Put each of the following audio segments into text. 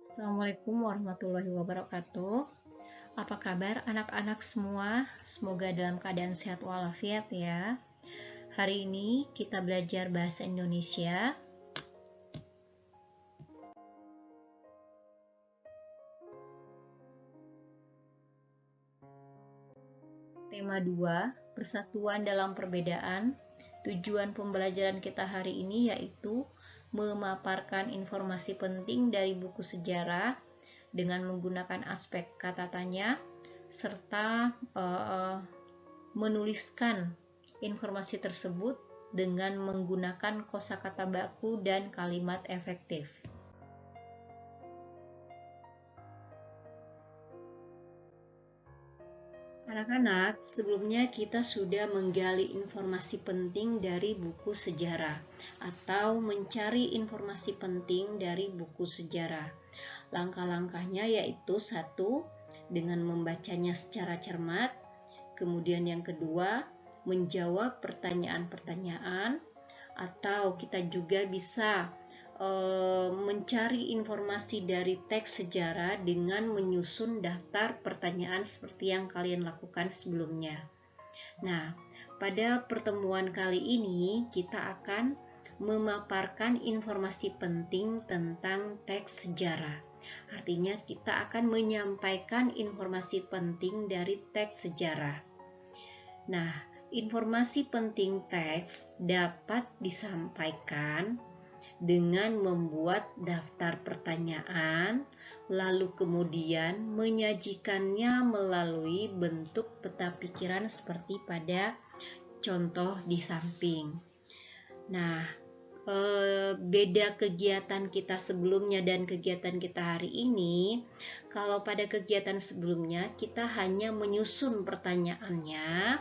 Assalamualaikum warahmatullahi wabarakatuh. Apa kabar anak-anak semua? Semoga dalam keadaan sehat walafiat ya. Hari ini kita belajar bahasa Indonesia. Tema 2, persatuan dalam perbedaan. Tujuan pembelajaran kita hari ini yaitu memaparkan informasi penting dari buku sejarah dengan menggunakan aspek kata tanya serta menuliskan informasi tersebut dengan menggunakan kosakata baku dan kalimat efektif. Anak-anak, sebelumnya kita sudah menggali informasi penting dari buku sejarah atau mencari informasi penting dari buku sejarah. Langkah-langkahnya yaitu 1, dengan membacanya secara cermat. Kemudian yang kedua, menjawab pertanyaan-pertanyaan, atau kita juga bisa mencari informasi dari teks sejarah dengan menyusun daftar pertanyaan seperti yang kalian lakukan sebelumnya. Nah, pada pertemuan kali ini kita akan memaparkan informasi penting tentang teks sejarah. Artinya kita akan menyampaikan informasi penting dari teks sejarah. Nah, informasi penting teks dapat disampaikan dengan membuat daftar pertanyaan, lalu kemudian menyajikannya melalui bentuk peta pikiran seperti pada contoh di samping. Nah, beda kegiatan kita sebelumnya dan kegiatan kita hari ini. Kalau pada kegiatan sebelumnya kita hanya menyusun pertanyaannya.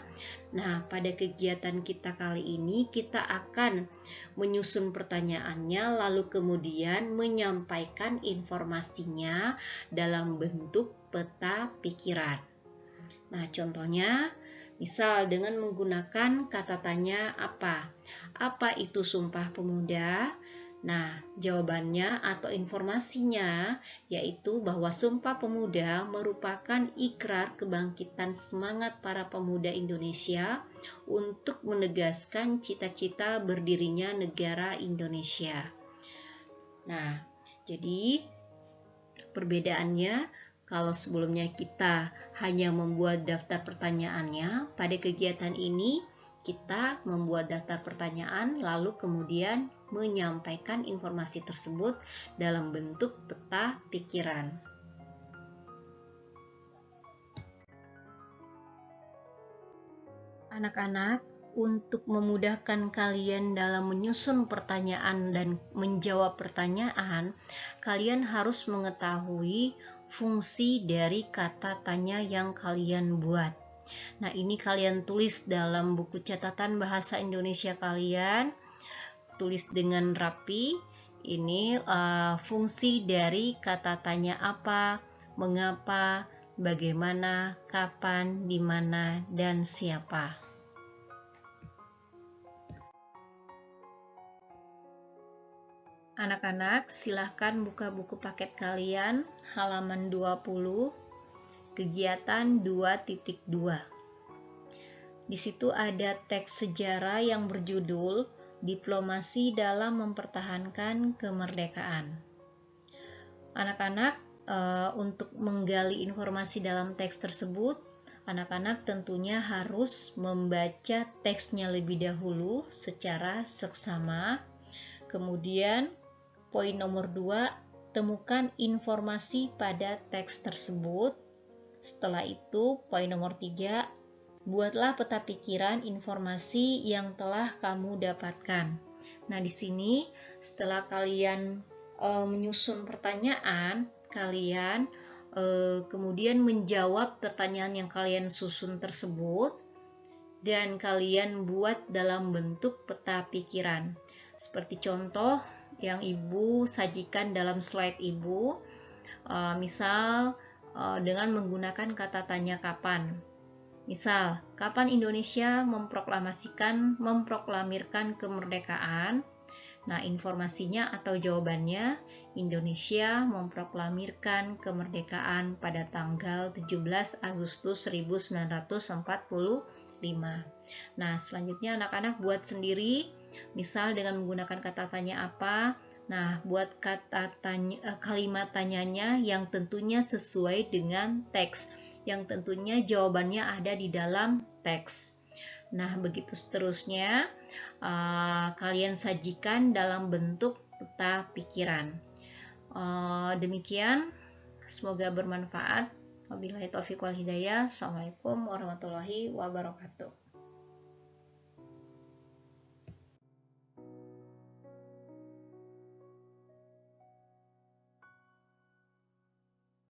Nah, pada kegiatan kita kali ini kita akan menyusun pertanyaannya lalu kemudian menyampaikan informasinya dalam bentuk peta pikiran. Nah, contohnya misal dengan menggunakan kata tanya apa? Apa itu Sumpah Pemuda? Nah, jawabannya atau informasinya yaitu bahwa Sumpah Pemuda merupakan ikrar kebangkitan semangat para pemuda Indonesia untuk menegaskan cita-cita berdirinya negara Indonesia. Nah, jadi perbedaannya, kalau sebelumnya kita hanya membuat daftar pertanyaannya, pada kegiatan ini kita membuat daftar pertanyaan lalu kemudian menyampaikan informasi tersebut dalam bentuk peta pikiran. Anak-anak, untuk memudahkan kalian dalam menyusun pertanyaan dan menjawab pertanyaan, kalian harus mengetahui fungsi dari kata tanya yang kalian buat. Nah, ini kalian tulis dalam buku catatan bahasa Indonesia kalian, tulis dengan rapi. Ini fungsi dari kata tanya apa, mengapa, bagaimana, kapan, di mana, dan siapa. Anak-anak, silahkan buka buku paket kalian, halaman 20, kegiatan 2.2. Di situ ada teks sejarah yang berjudul Diplomasi dalam Mempertahankan Kemerdekaan. Anak-anak, untuk menggali informasi dalam teks tersebut, anak-anak tentunya harus membaca teksnya lebih dahulu secara seksama. Kemudian, poin nomor 2, temukan informasi pada teks tersebut. Setelah itu, poin nomor 3, buatlah peta pikiran informasi yang telah kamu dapatkan. Nah, di sini setelah kalian menyusun pertanyaan, kalian kemudian menjawab pertanyaan yang kalian susun tersebut dan kalian buat dalam bentuk peta pikiran. Seperti contoh yang Ibu sajikan dalam slide Ibu, misal dengan menggunakan kata tanya kapan. Misal, kapan Indonesia memproklamirkan kemerdekaan? Nah, informasinya atau jawabannya, Indonesia memproklamirkan kemerdekaan pada tanggal 17 Agustus 1945. Nah, selanjutnya anak-anak buat sendiri, misal dengan menggunakan kata tanya apa. Nah, buat kalimat tanyanya yang tentunya sesuai dengan teks, yang tentunya jawabannya ada di dalam teks. Nah, begitu seterusnya, kalian sajikan dalam bentuk peta pikiran. Demikian, semoga bermanfaat. Wabillahi taufiq wal hidayah. Assalamualaikum warahmatullahi wabarakatuh.